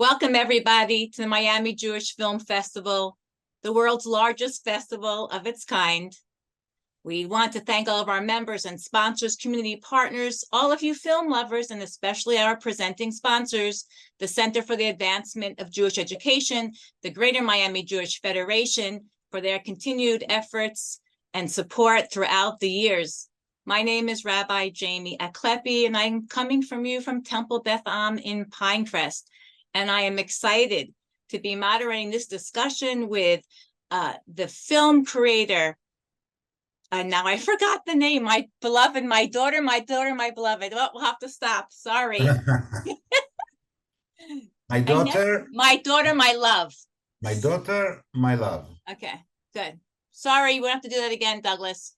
Welcome, everybody, to the Miami Jewish Film Festival, the world's largest festival of its kind. We want to thank all of our members and sponsors, community partners, all of you film lovers, and especially our presenting sponsors, the Center for the Advancement of Jewish Education, the Greater Miami Jewish Federation, for their continued efforts and support throughout the years. My name is Rabbi Jamie Aklepi, and I'm coming from you from Temple Beth Am in Pinecrest. And I am excited to be moderating this discussion with the film creator. Now I forgot the name, my beloved, my daughter, my beloved. Well, we'll have to stop, sorry. My daughter, my love. My daughter, my love. Okay, good. Sorry, we'll have to do that again, Douglas.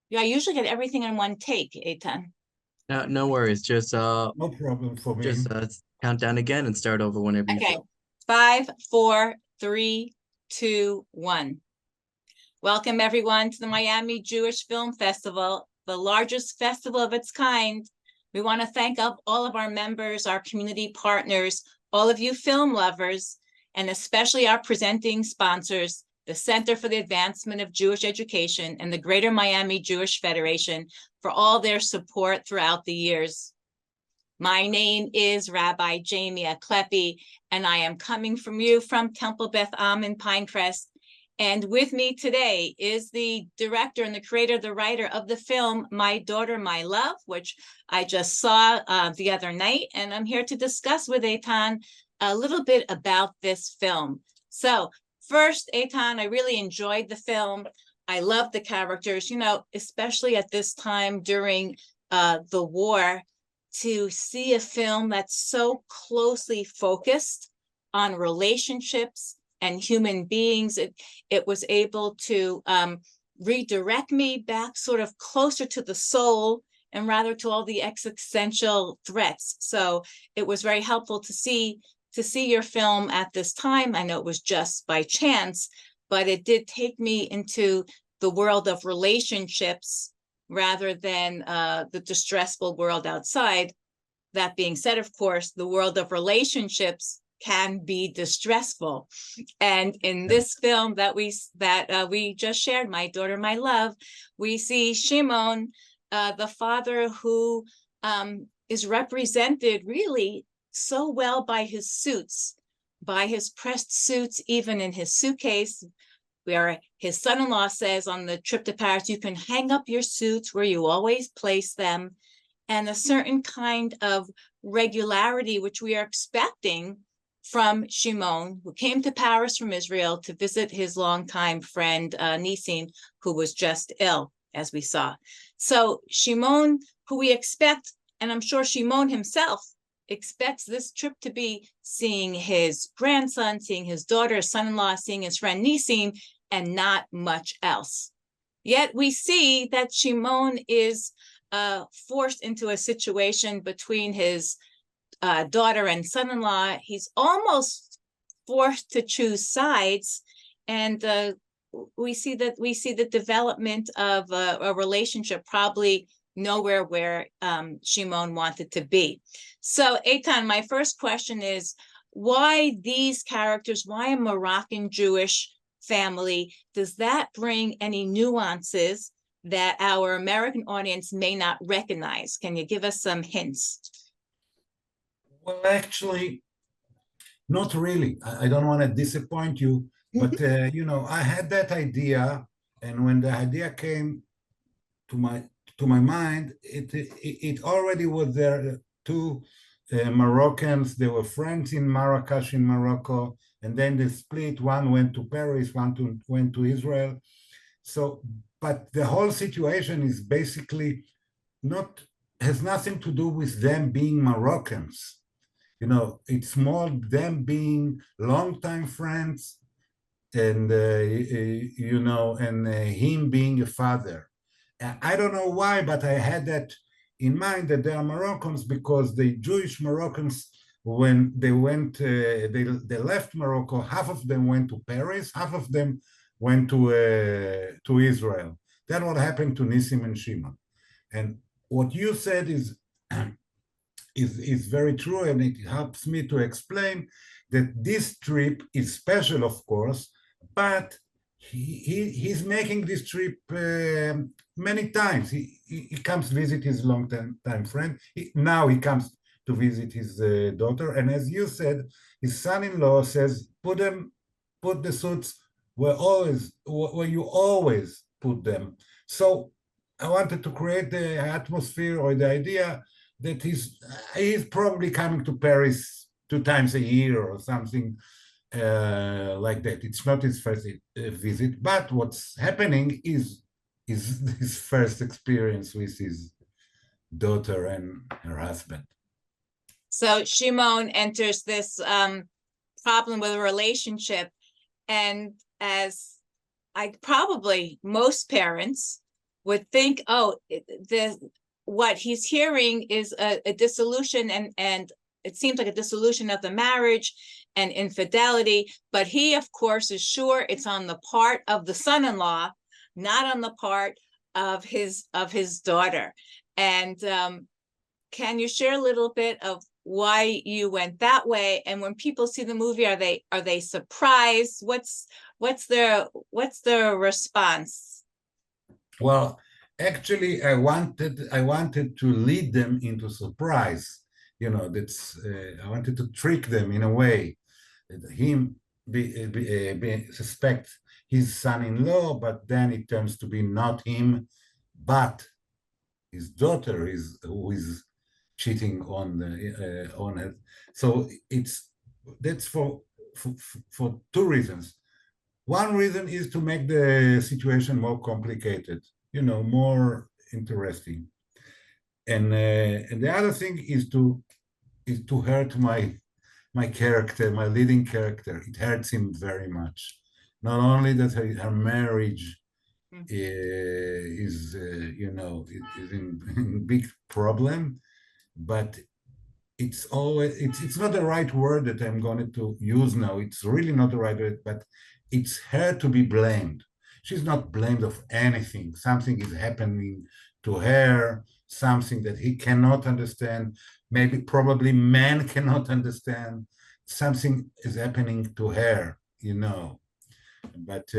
Yeah, I usually get everything in one take, Eitan. No worries. Just no problem for me. Just count down again and start over whenever you feel. 5, 4, 3, 2, 1. Welcome everyone to the Miami Jewish Film Festival, the largest festival of its kind. We want to thank all of our members, our community partners, all of you film lovers, and especially our presenting sponsors, the Center for the Advancement of Jewish Education and the Greater Miami Jewish Federation, for all their support throughout the years. My name is Rabbi Jamie Aklepi, and I am coming from you from Temple Beth Am in Pinecrest. And with me today is the director and the creator, the writer of the film, My Daughter, My Love, which I just saw the other night. And I'm here to discuss with Eitan a little bit about this film. So first, Eitan, I really enjoyed the film. I love the characters, especially at this time during the war, to see a film that's so closely focused on relationships and human beings. It was able to redirect me back sort of closer to the soul and rather to all the existential threats. So it was very helpful to see your film at this time. I know it was just by chance, but it did take me into the world of relationships rather than the distressful world outside. That being said, of course, the world of relationships can be distressful. And in this film that we just shared, My Daughter, My Love, we see Shimon, the father who is represented really so well by his suits, by his pressed suits, even in his suitcase, where his son-in-law says on the trip to Paris, you can hang up your suits where you always place them, and a certain kind of regularity, which we are expecting from Shimon, who came to Paris from Israel to visit his longtime friend, Nisim, who was just ill, as we saw. So Shimon, who we expect, and I'm sure Shimon himself expects this trip to be seeing his grandson, seeing his daughter, son-in-law, seeing his friend Nisim, and not much else. Yet we see that Shimon is forced into a situation between his daughter and son-in-law. He's almost forced to choose sides, and we see the development of a relationship probably nowhere where Shimon wanted to be. So Eitan, my first question is, why these characters? Why a Moroccan Jewish family? Does that bring any nuances that our American audience may not recognize? Can you give us some hints? Well, actually, not really. I don't want to disappoint you, but I had that idea, and when the idea came to my mind, it already was there. Two Moroccans, they were friends in Marrakesh in Morocco, and then they split. One went to Paris, one went to Israel. So, but the whole situation is basically has nothing to do with them being Moroccans. It's more them being longtime friends, and him being a father. I don't know why, but I had that in mind, that they are Moroccans, because the Jewish Moroccans, when they left Morocco, half of them went to Paris, half of them went to Israel. That's what happened to Nisim and Shimon. And what you said is is very true, and it helps me to explain that this trip is special, of course, but he's making this trip many times. He comes visit his long-time friend. Now he comes to visit his daughter, and as you said, his son-in-law says, put the suits where you always put them. So I wanted to create the atmosphere or the idea that he's probably coming to Paris 2 times a year or something like that. It's not his first visit, but what's happening is his first experience with his daughter and her husband. So Shimon enters this problem with a relationship, and as probably most parents would think, oh, what he's hearing is a dissolution, and it seems like a dissolution of the marriage and infidelity, but he, of course, is sure it's on the part of the son-in-law, not on the part of his daughter. And can you share a little bit of why you went that way? And when people see the movie, are they surprised? What's their response? Well, actually, I wanted to lead them into surprise. You know, that's I wanted to trick them in a way. Him suspect his son-in-law, but then it turns to be not him, but his daughter who is cheating on her. So that's for 2 reasons. One reason is to make the situation more complicated, you know, more interesting, and the other thing is to hurt my character, my leading character. It hurts him very much. Not only that her marriage is you know, is in big problem, but it's not the right word that I'm going to use now. It's really not the right word, but it's her to be blamed. She's not blamed of anything. Something is happening to her, something that he cannot understand. Maybe probably man cannot understand. Something is happening to her, you know. But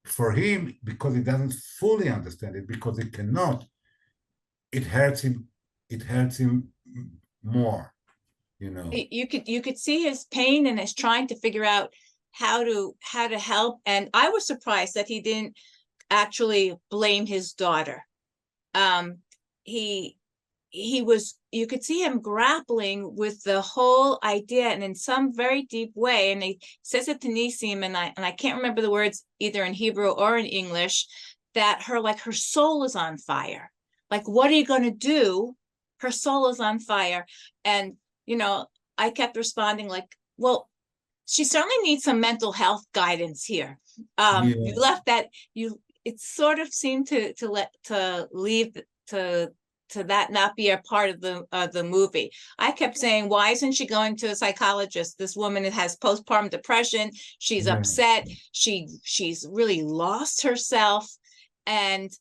for him, because he doesn't fully understand it, because he cannot, it hurts him. It hurts him more, you know. You could see his pain and his trying to figure out how to help. And I was surprised that he didn't actually blame his daughter. He was, you could see him grappling with the whole idea, and in some very deep way. And he says it to Nisim, and I can't remember the words either in Hebrew or in English, that her soul is on fire. Like, what are you going to do? Her soul is on fire. And, you know, I kept responding like, well, she certainly needs some mental health guidance here. You left that, it sort of seemed to leave that not be a part of the movie. I kept saying, why isn't she going to a psychologist? This woman has postpartum depression. She's upset. She's really lost herself. And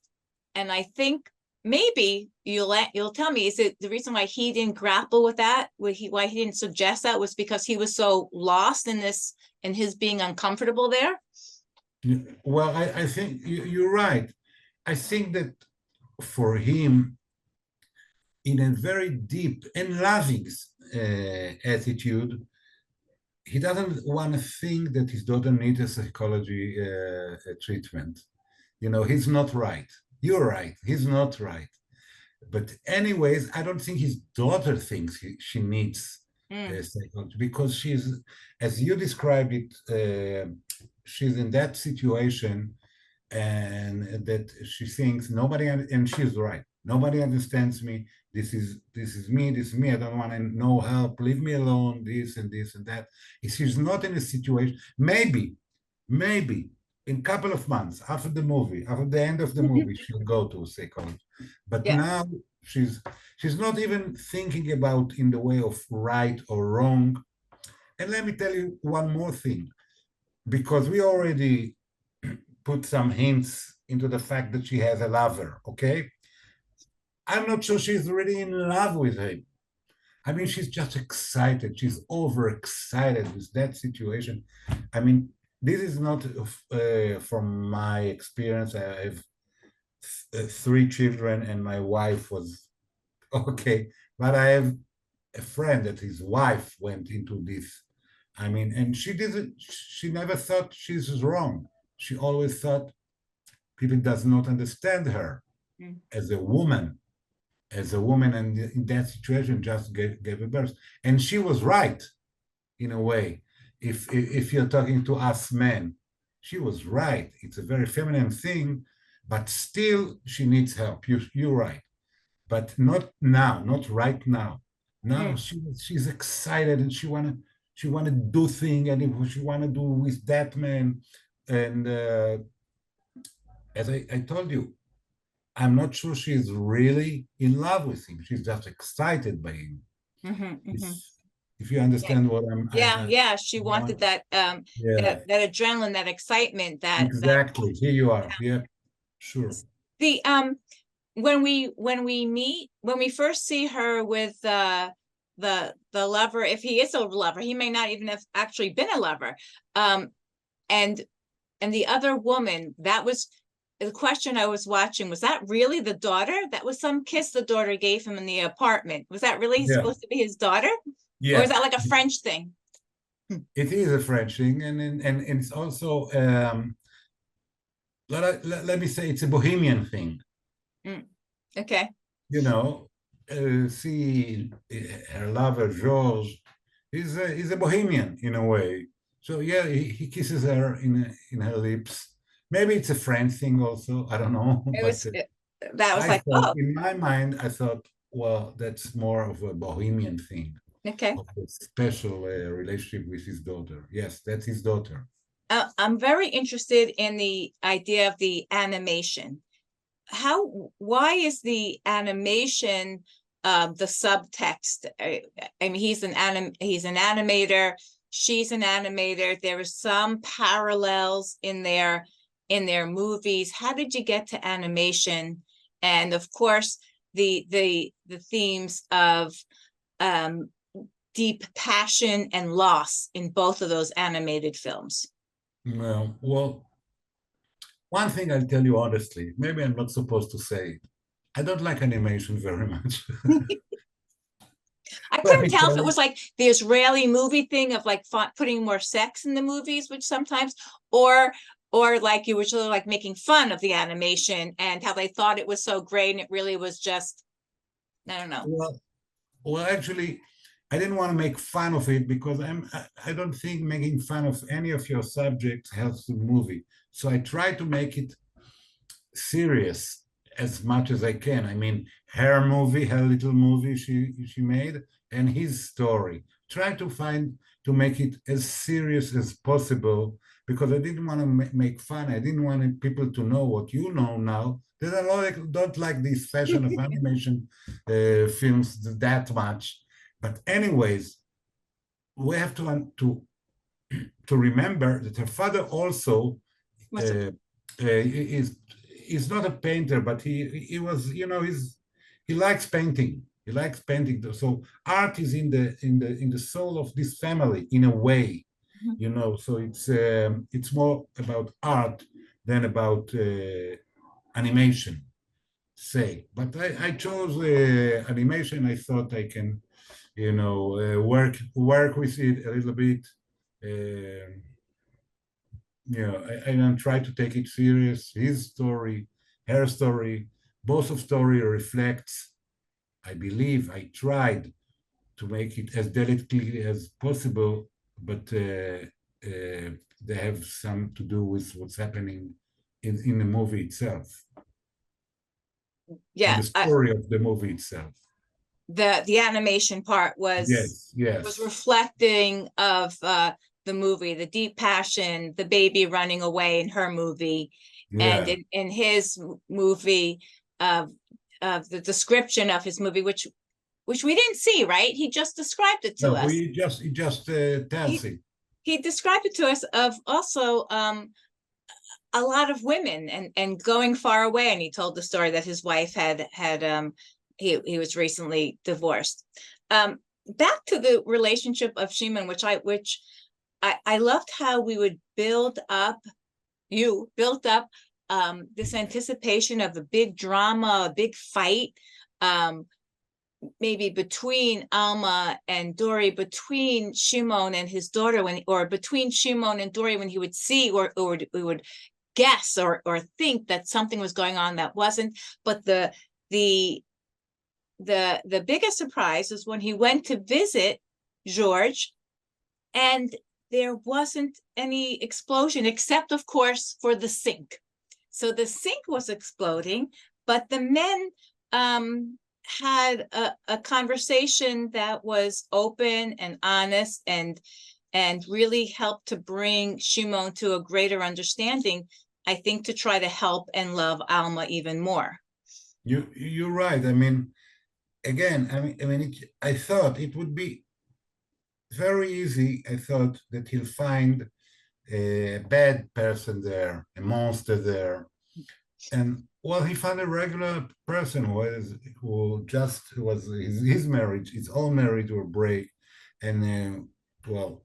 I think maybe you'll tell me, is it the reason why he didn't grapple with that? Why he didn't suggest that was because he was so lost in his being uncomfortable there? Well, I think you're right. I think that for him, in a very deep and loving attitude, he doesn't want to think that his daughter needs a psychology treatment. You know, he's not right. You're right. He's not right. But anyways, I don't think his daughter thinks she needs psychology, because she's, as you described it, she's in that situation, and that she thinks nobody, and she's right. Nobody understands me. This is me. I don't want no help. Leave me alone. This and this and that. She's not in a situation. Maybe in a couple of months after the end of the movie, she'll go to a psychologist. But now she's not even thinking about in the way of right or wrong. And let me tell you one more thing, because we already put some hints into the fact that she has a lover, okay? I'm not sure she's really in love with him. I mean, she's just excited. She's overexcited with that situation. I mean, this is not from my experience. I have three children, and my wife was okay. But I have a friend that his wife went into this. I mean, and she didn't. She never thought she's wrong. She always thought people does not understand her Mm. as a woman, and in that situation just gave a birth, and she was right in a way. If you're talking to us men, she was right. It's a very feminine thing, but still she needs help. You're right, but not now, not right now. Now Mm. she's excited, and she wanna do thing, and she wanna do with that man, and as I told you, I'm not sure she's really in love with him. She's just excited by him. Mhm, mhm. If you understand what Yeah, yeah, she wanted that yeah, that adrenaline, that excitement, that exactly. Here you are. Yeah, sure. the when we first see her with the lover, if he is a lover, he may not even have actually been a lover. And the other woman, that was the question I was watching. Was that really the daughter? That was some kiss the daughter gave him in the apartment. Was that really Yeah, supposed to be his daughter? Or is yeah. that like a French thing? It is a French thing, and it's also let me say it's a Bohemian thing. Mm. Okay. You know, see, her lover George is a Bohemian in a way. So yeah, he kisses her in her lips. Maybe it's a French thing also. I don't know, It but was that was I like, thought oh, in my mind, I thought, well, that's more of a Bohemian thing, okay. of a special relationship with his daughter. Yes, that's his daughter. I'm very interested in the idea of the animation. Why is the animation the subtext? I mean, he's an animator, she's an animator. There are some parallels in their movies. How did you get to animation? And of course, the themes of um, deep passion and loss in both of those animated films. Well, one thing I'll tell you honestly, maybe I'm not supposed to say it. I don't like animation very much. I Let couldn't me tell tell if it you. was like the Israeli movie thing of like putting more sex in the movies, which sometimes, or like you were sort of like making fun of the animation and how they thought it was so great and it really was just, I don't know. Well, actually, I didn't want to make fun of it because I don't think making fun of any of your subjects helps the movie. So I try to make it serious as much as I can. I mean, her little movie she made, and his story. Try to make it as serious as possible because I didn't want to make fun. I didn't want people to know what you know now. That I don't like this fashion of animation films that much. But anyways, we have to remember that her father also What's uh, is not a painter, but he was, he likes painting. He likes painting. So art is in the soul of this family in a way, So it's more about art than about animation, say. But I chose animation. I thought I can, work with it a little bit. Uh, and try to take it serious. His story, her story, both of story reflects. I believe I tried to make it as delicately as possible, but they have some to do with what's happening in the movie itself, in Yeah, the story of the movie itself. the animation part was Yes. reflecting of the movie, the deep passion, the baby running away in her movie, and Yeah. in his movie, of the description of his movie, which we didn't see, right? He just described it to No, us. he just tells it. He described it to us of also a lot of women and going far away. And he told the story that his wife had he was recently divorced. back to the relationship of Shimon, which I loved how we would build up, you built up this anticipation of a big drama, a big fight, maybe between Alma and Dory, between Shimon and his daughter, or between Shimon and Dory, when he would see or we would guess or think that something was going on that wasn't. But the biggest surprise was when he went to visit George, and there wasn't any explosion, except of course for the sink. So the sink was exploding, but the men had a conversation that was open and honest, and really helped to bring Shimon to a greater understanding, I think, to try to help and love Alma even more. You're right. I mean, again, I thought it would be very easy. I thought that he'll find a bad person there, a monster there. And well, he found a regular person who just was his marriage, his own marriage will break. And well,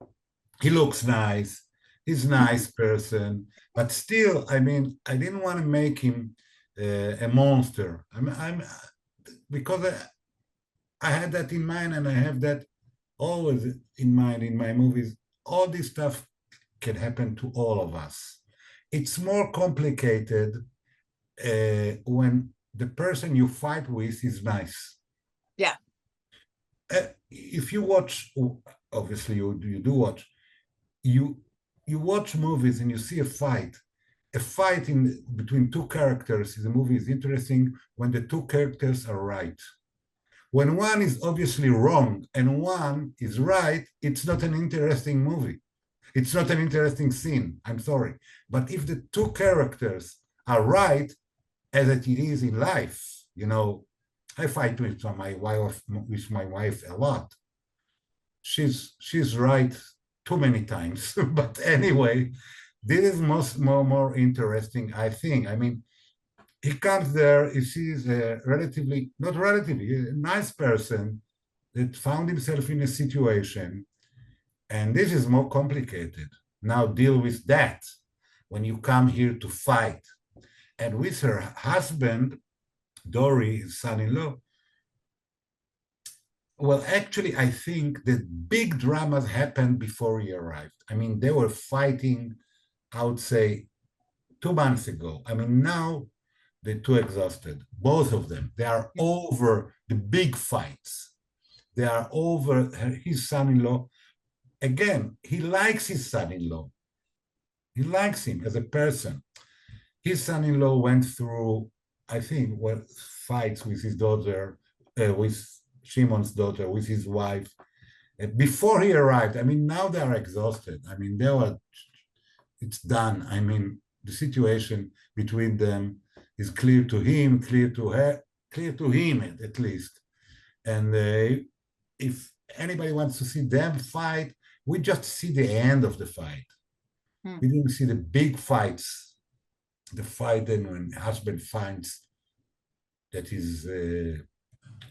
he looks nice, he's a nice person, but still, I mean, I didn't want to make him a monster. Because I had that in mind, and I have that always in mind in my movies. All this stuff can happen to all of us. It's more complicated when the person you fight with is nice. Yeah. If you watch, obviously you do watch, you watch movies and you see a fight in between two characters. The movie is interesting when the two characters are right. When one is obviously wrong and one is right, it's not an interesting movie. It's not an interesting scene. I'm sorry. But if the two characters are right, as it is in life, you know, I fight with my wife a lot. She's right too many times. But anyway, this is more interesting, I think. I mean, he comes there, he sees a a nice person that found himself in a situation, and this is more complicated. Now deal with that when you come here to fight. And with her husband, Dory, his son-in-law, well, actually, I think that big dramas happened before he arrived. I mean, they were fighting, I would say, 2 months ago. I mean, now they're too exhausted, both of them. They are over the big fights. They are over his son-in-law. Again, he likes his son-in-law. He likes him as a person. His son-in-law went through, I think, fights with his daughter, with Shimon's daughter, with his wife, before he arrived. I mean, now they are exhausted. I mean, it's done. I mean, the situation between them is clear to him, clear to her, clear to him at least. And if anybody wants to see them fight, we just see the end of the fight. We didn't see the big fights. The fight then when husband finds that his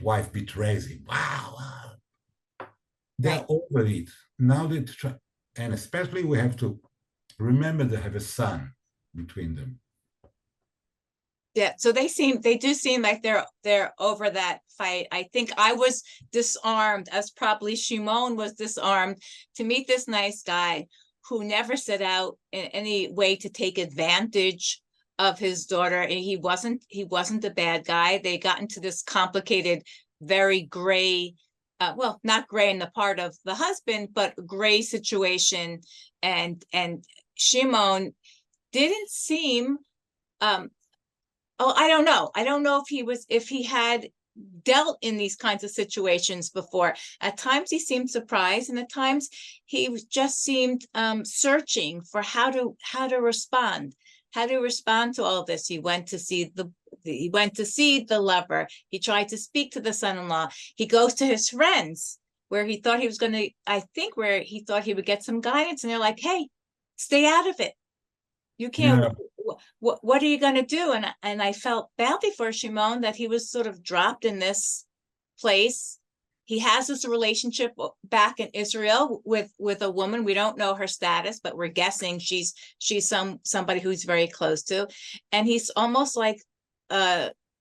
wife betrays him. Wow. They're over it. Now and especially we have to remember they have a son between them. Yeah, so they do seem like they're over that fight. I think I was disarmed, as probably Shimon was disarmed, to meet this nice guy who never set out in any way to take advantage of his daughter. And he wasn't a bad guy. They got into this complicated, very gray, well, not gray in the part of the husband, but gray situation. And Shimon didn't seem, I don't know. I don't know if he had dealt in these kinds of situations before. At times he seemed surprised, and at times he just seemed searching for how to respond to all of this. He went to see the lover. He tried to speak to the son-in-law. He goes to his friends where he thought he was going to, where he thought he would get some guidance, and they're like, hey, stay out of it. You can't. Yeah. What are you going to do? And I felt badly for Shimon that he was sort of dropped in this place he has this relationship back in Israel with a woman. We don't know her status, but we're guessing she's somebody who's very close to, and he's almost like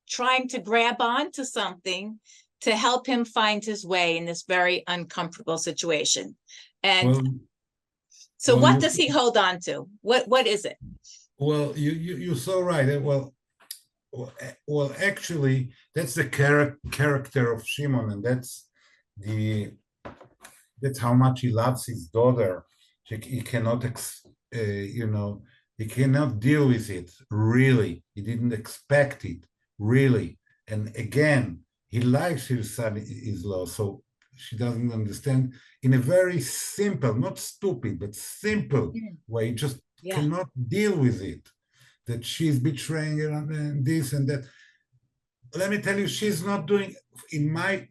trying to grab onto something to help him find his way in this very uncomfortable situation. And Well, so well, what you, does he hold on to? What is it? well, you're so right. Well, actually, that's the character of Shimon, and that's how much he loves his daughter. He cannot, he cannot deal with it. Really, he didn't expect it. Really, and again, he likes his son-in-law, so she doesn't understand in a very simple, not stupid, but simple way. He just cannot deal with it. That she's betraying her and this and that. Let me tell you, she's not doing, in my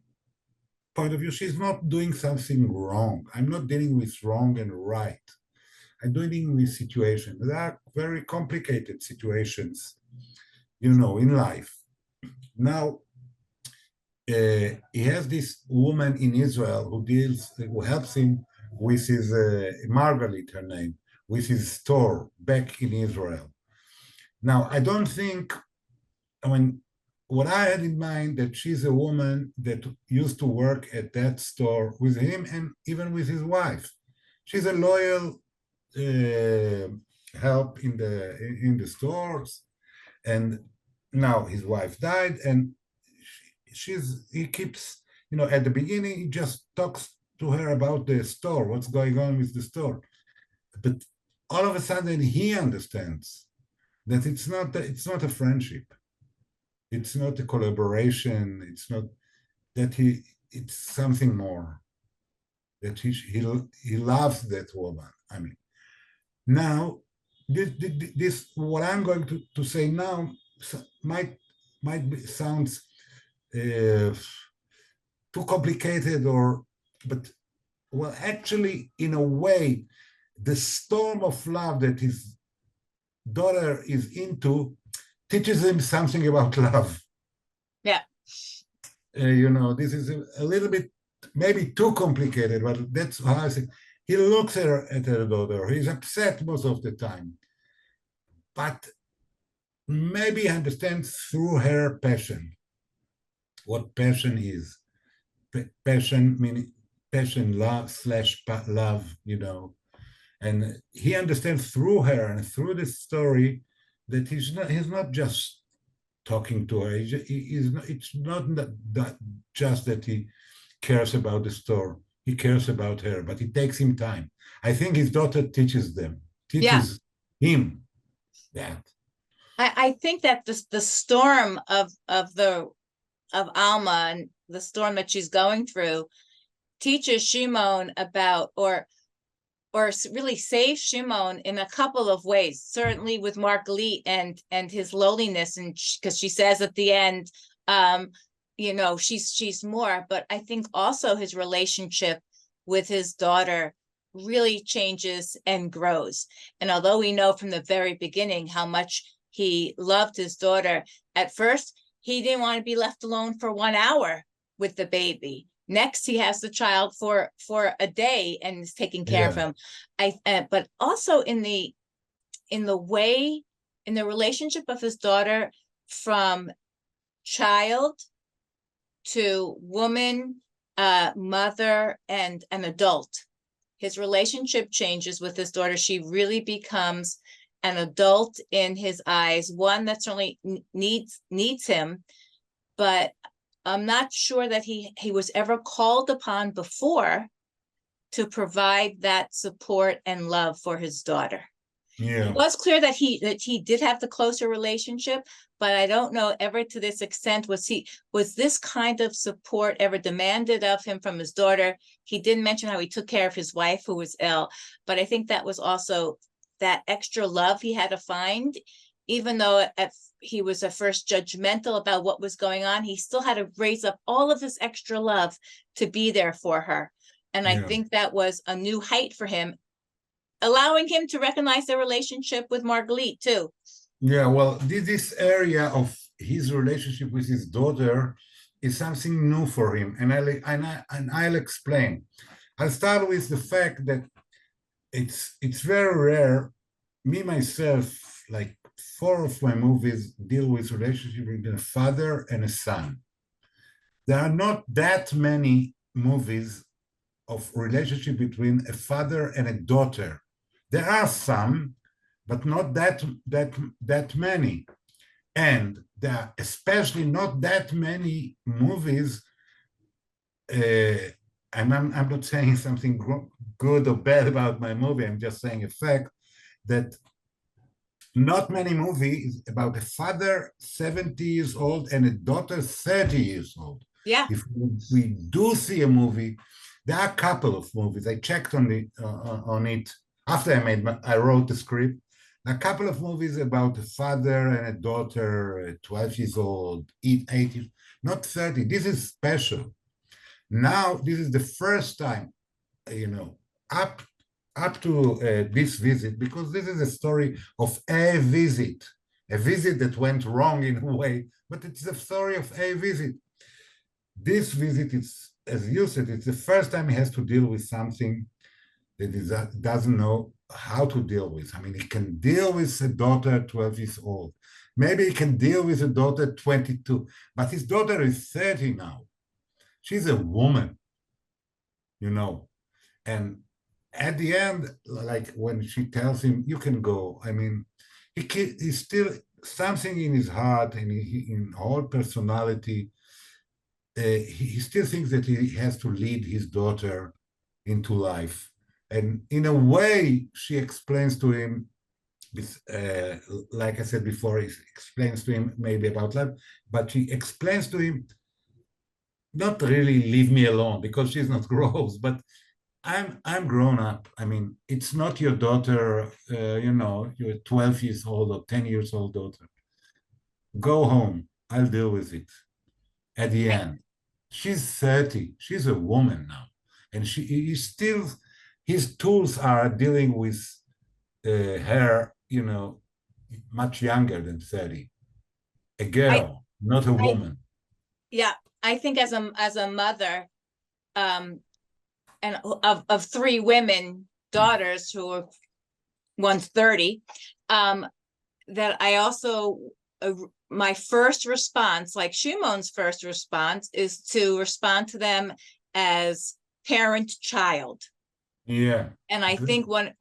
point of view, she's not doing something wrong. I'm not dealing with wrong and right. I'm dealing with situations. There are very complicated situations, in life. Now, he has this woman in Israel who helps him with his, Margaret, her name, with his store back in Israel. Now, I don't think, what I had in mind that she's a woman that used to work at that store with him and even with his wife. She's a loyal help in the stores, and now his wife died, and he keeps, at the beginning he just talks to her about the store, what's going on with the store, but all of a sudden he understands that it's not a friendship, it's not a collaboration, it's not that it's something more, that he loves that woman. I mean, now this what I'm going to say now might sounds too complicated, but well, actually, in a way, the storm of love that his daughter is into teaches him something about love. Yeah. This is a little bit maybe too complicated, but that's how I think. He looks at her daughter. He's upset most of the time, but maybe he understands through her passion what passion is. Passion meaning passion, love, and he understands through her and through this story that he's not just talking to her. It's not that just that he cares about the store. He cares about her, but it takes him time. I think his daughter teaches him that. I think that the storm of Alma and the storm that she's going through teaches Shimon about, or really saves Shimon in a couple of ways. Certainly with Margalit and his loneliness, and because she says at the end, she's more. But I think also his relationship with his daughter really changes and grows. And although we know from the very beginning how much he loved his daughter, at first he didn't want to be left alone for 1 hour with the baby. Next, he has the child for a day and is taking care of him. But also in the relationship of his daughter, from child to woman, mother, and an adult, his relationship changes with his daughter. She really becomes an adult in his eyes, one that certainly needs him, but I'm not sure that he was ever called upon before to provide that support and love for his daughter. Yeah. It was clear that he did have the closer relationship, but I don't know ever to this extent was this kind of support ever demanded of him from his daughter. He didn't mention how he took care of his wife who was ill, but I think that was also that extra love he had to find, even though he was at first judgmental about what was going on, he still had to raise up all of this extra love to be there for her. And I think that was a new height for him, allowing him to recognize the relationship with Margalit too. Yeah, well, this area of his relationship with his daughter is something new for him, and I'll explain. I'll start with the fact that it's very rare. Me myself, like 4 of my movies deal with relationship between a father and a son. There are not that many movies of relationship between a father and a daughter. There are some, but not that many. And there are especially not that many movies. I'm not saying something good or bad about my movie. I'm just saying a fact that not many movies about a father 70 years old and a daughter 30 years old. Yeah. If we do see a movie, there are a couple of movies. I checked on it after I wrote the script. A couple of movies about a father and a daughter, 12 years old, 8 years, not 30. This is special. Now, this is the first time, up to this visit, because this is a story of a visit that went wrong in a way, but it's the story of a visit. This visit is, as you said, it's the first time he has to deal with something that he doesn't know how to deal with. I mean, he can deal with a daughter 12 years old. Maybe he can deal with a daughter 22, but his daughter is 30 now. She's a woman, and at the end, like when she tells him, you can go, I mean, he's still something in his heart and in whole personality. He still thinks that he has to lead his daughter into life. And in a way, she explains to him, like I said before, he explains to him maybe about love, but she explains to him, not really leave me alone, because she's not gross, but I'm grown up. I mean, it's not your daughter, your 12 years old or 10 years old daughter. Go home. I'll deal with it. At the end, she's 30. She's a woman now, and his tools are dealing with her, much younger than 30. A girl, not a woman. Yeah, I think as a mother, and of 3 women daughters who are one's 30, that I also my first response, like Shimon's first response, is to respond to them as parent-child. Yeah. And I think one of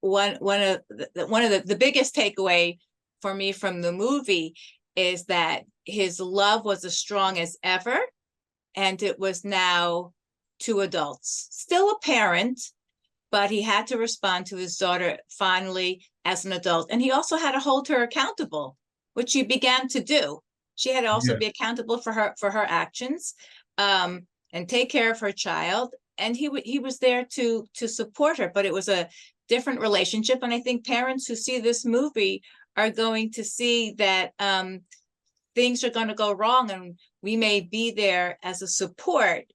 the biggest takeaway for me from the movie is that his love was as strong as ever, and it was now 2 adults, still a parent, but he had to respond to his daughter finally as an adult. And he also had to hold her accountable, which he began to do. She had to also be accountable for her actions, and take care of her child. And he was there to support her, but it was a different relationship. And I think parents who see this movie are going to see that things are going to go wrong, and we may be there as a support,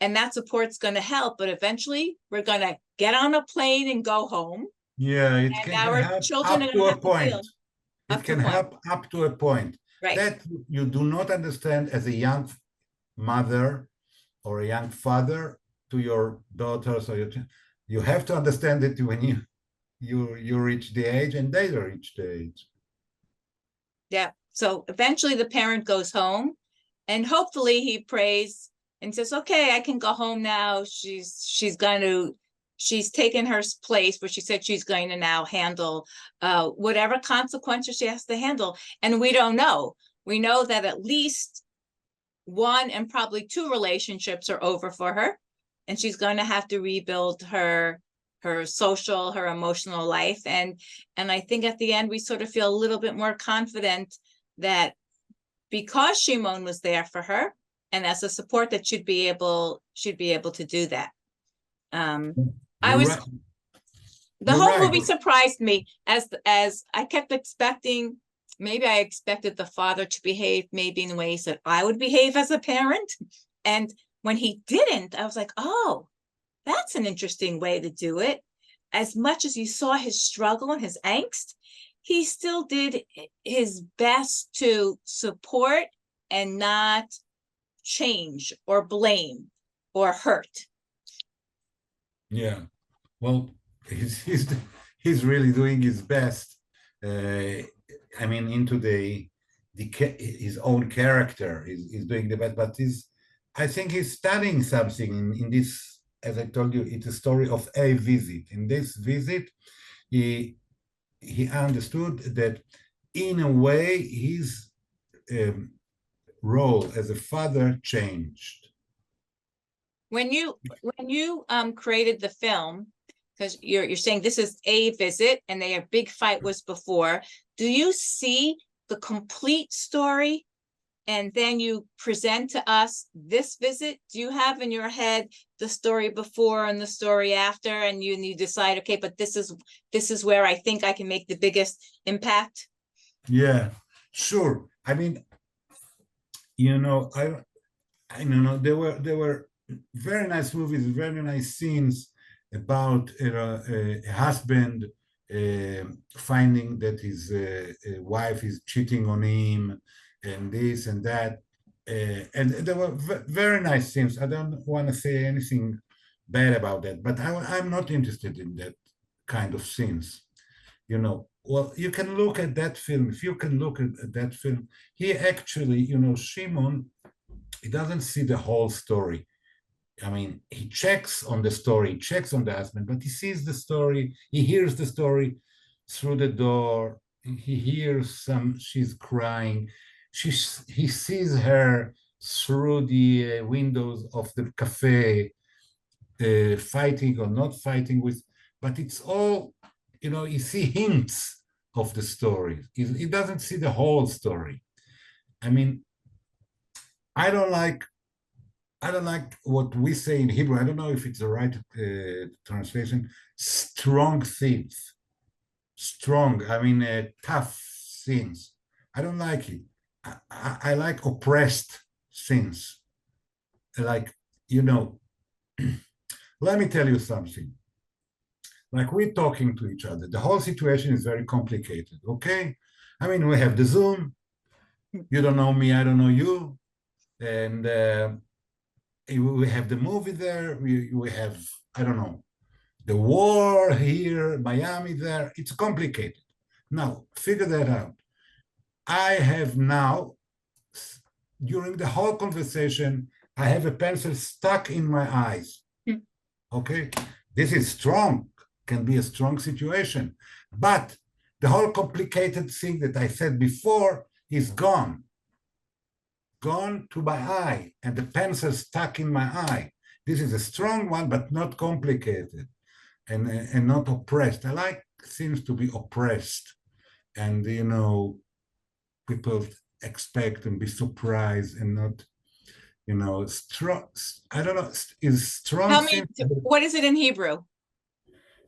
and that support's going to help, but eventually we're going to get on a plane and go home. Yeah, it can help children up to a point. It can help up to a point. Right. That you do not understand as a young mother or a young father to your daughters or you have to understand it when you reach the age and they reach the age. Yeah. So eventually the parent goes home, and hopefully he prays and says, okay, I can go home now. She's taken her place, but she said she's going to now handle whatever consequences she has to handle. And we don't know. We know that at least 1 and probably 2 relationships are over for her, and she's going to have to rebuild her social, her emotional life. And I think at the end we sort of feel a little bit more confident that because Shimon was there for her and as a support, that should be able to do that. The whole movie surprised me as I kept expecting. Maybe I expected the father to behave maybe in ways that I would behave as a parent. And when he didn't, I was like, oh, that's an interesting way to do it. As much as you saw his struggle and his angst, he still did his best to support and not change or blame or hurt. Yeah. Well, he's really doing his best. I mean, into his own character. He's doing the best, but I think he's studying something in this. As I told you, it's a story of a visit. In this visit, he understood that in a way his role as a father changed. When you created the film, because you're saying this is a visit and their big fight was before, do you see the complete story and then you present to us this visit? Do you have in your head the story before and the story after, and you decide, okay, but this is where I think I can make the biggest impact? Yeah, sure. I mean, you know, I don't know, there were very nice movies, very nice scenes about a husband finding that his wife is cheating on him, and this and that. And there were very nice scenes. I don't want to say anything bad about that, but I'm not interested in that kind of scenes. You know, well, you can look at that film. If you can look at that film, he actually, you know, Shimon, he doesn't see the whole story. I mean, he checks on the story, checks on the husband, but he sees the story, he hears the story through the door, he hears she's crying, he sees her through the windows of the cafe, fighting or not fighting with, but it's all, you know, you see hints of the story. He doesn't see the whole story. I mean, I don't like what we say in Hebrew. I don't know if it's the right translation. Strong themes, strong. I mean, tough scenes. I don't like it. I like oppressed scenes. Like, you know, let me tell you something. Like, we're talking to each other. The whole situation is very complicated. Okay, I mean, we have the Zoom. You don't know me, I don't know you, and we have the movie there, we have, I don't know, the war here, Miami there. It's complicated. Now, figure that out. I have now, during the whole conversation, I have a pencil stuck in my eyes. Okay? This is strong, can be a strong situation. But the whole complicated thing that I said before is gone. Gone to my eye, and the pencil stuck in my eye. This is a strong one, but not complicated and not oppressed. I like things to be oppressed, and you know, people expect and be surprised and not, you know, strong. I don't know. Is strong? Tell me, what is it in Hebrew?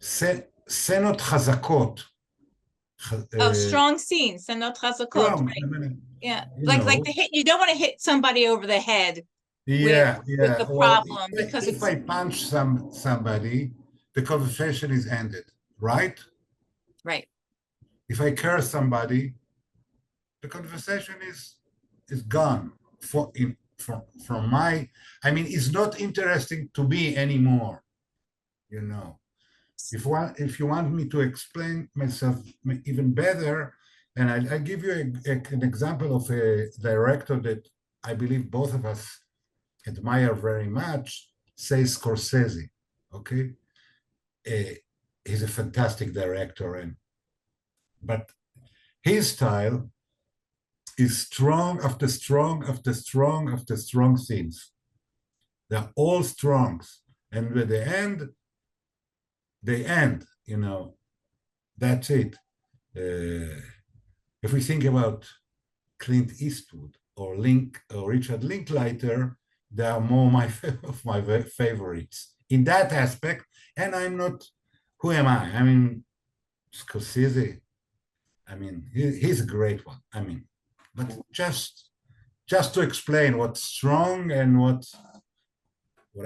Senot chazakot. Oh, strong scenes, and not chazakot. Strong. Right? I mean, Yeah, like the hit. You don't want to hit somebody over the head. Yeah, with the problem, well, because if I punch somebody, the conversation is ended, right? Right. If I curse somebody, the conversation is gone. From my, I mean, it's not interesting to me anymore. You know, if you want me to explain myself even better, and I give you an example of a director that I believe both of us admire very much, say Scorsese. Okay, he's a fantastic director, but his style is strong after strong after strong after strong scenes. They're all strongs, and at the end, they end. You know, that's it. If we think about Clint Eastwood or Richard Linklater, they are more of my favorites in that aspect. And I'm not, who am I? I mean, Scorsese, I mean, he's a great one. I mean, but just to explain what's strong and what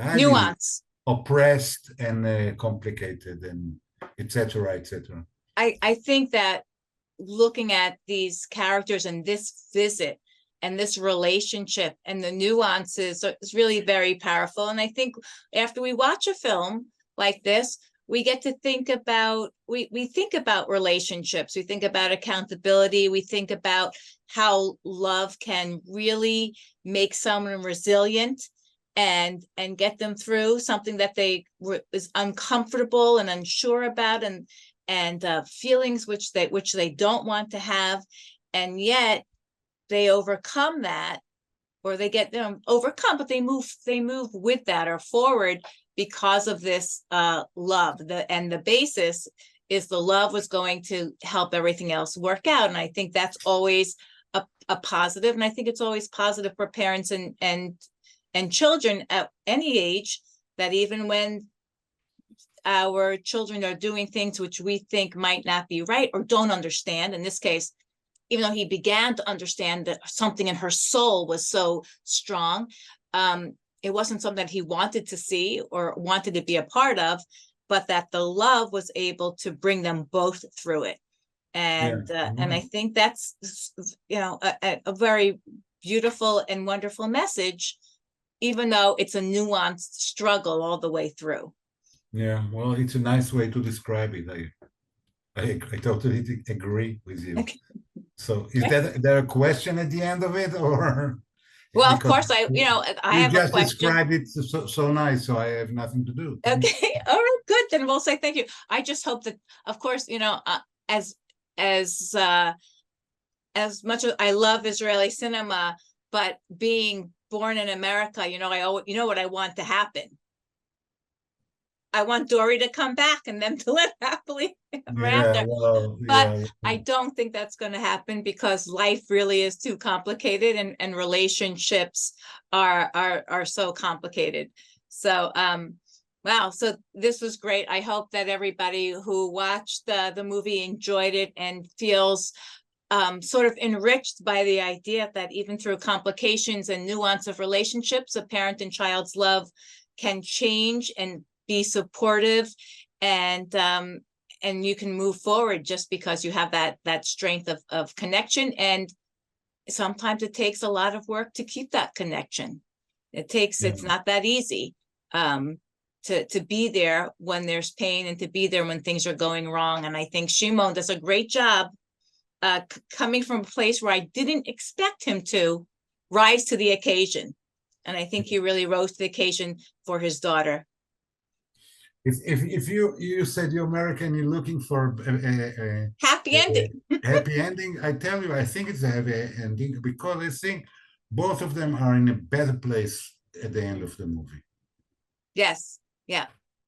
I Nuance. Oppressed and complicated and etc. etc. I think that looking at these characters and this visit, this relationship and the nuances is really very powerful. And I think after we watch a film like this, we get to think about, we think about relationships, we think about accountability, we think about how love can really make someone resilient and get them through something that is uncomfortable and unsure about, and feelings which they don't want to have, and yet they overcome that, or they get them overcome, but they move with that or forward because of this love. And the basis is the love was going to help everything else work out. And I think that's always a positive. And I think it's always positive for parents and children at any age, that even when our children are doing things which we think might not be right or don't understand, in this case, even though he began to understand that something in her soul was so strong, it wasn't something that he wanted to see or wanted to be a part of, but that the love was able to bring them both through it. And and I think that's, you know, a very beautiful and wonderful message, even though it's a nuanced struggle all the way through. Yeah, well, it's a nice way to describe it. I totally agree with you. Okay. So is there a question at the end of it, or? Well, of Because course, I have a you just question. described it so nice, so I have nothing to do. Okay, all right, good. Then we'll say thank you. I just hope that, of course, you know, as much as I love Israeli cinema, but being born in America, you know, you know what I want to happen. I want Dory to come back and them to live happily ever after. Well, But I don't think that's going to happen, because life really is too complicated, and relationships are so complicated. So wow, so this was great. I hope that everybody who watched the movie enjoyed it and feels sort of enriched by the idea that even through complications and nuance of relationships, a parent and child's love can change and be supportive, and you can move forward just because you have that strength of connection. And sometimes it takes a lot of work to keep that connection. It's not that easy to be there when there's pain, and to be there when things are going wrong. And I think Shimon does a great job coming from a place where I didn't expect him to rise to the occasion. And I think he really rose to the occasion for his daughter. If you said you're American, you're looking for a happy ending. Happy ending. I tell you, I think it's a happy ending, because I think both of them are in a better place at the end of the movie. Yes, yeah,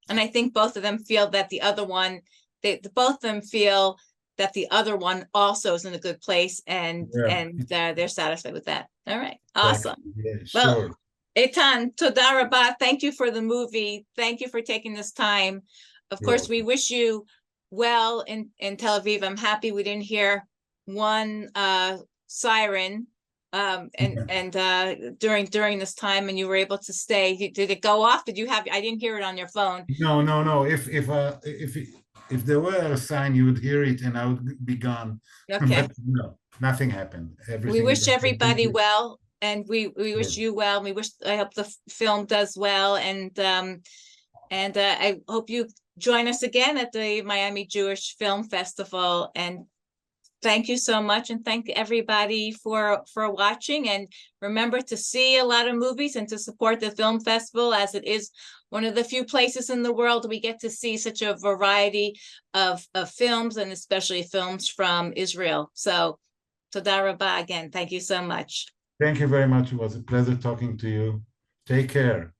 and I think both of them feel that the other one, both of them feel that the other one also is in a good place, and they're satisfied with that. All right, awesome. Yeah, well, sure. Eitan, toda rabah. Thank you for the movie. Thank you for taking this time. Of course, we wish you well in Tel Aviv. I'm happy we didn't hear one siren during this time, and you were able to stay. Did it go off? Did you have? I didn't hear it on your phone. No. If there were a sign, you would hear it, and I would be gone. Okay. But no, nothing happened. We wish everybody well. And we wish you well. And I hope the film does well. And I hope you join us again at the Miami Jewish Film Festival. And thank you so much. And thank everybody for watching. And remember to see a lot of movies and to support the film festival, as it is one of the few places in the world we get to see such a variety of films, and especially films from Israel. So toda rabah again. Thank you so much. Thank you very much. It was a pleasure talking to you. Take care.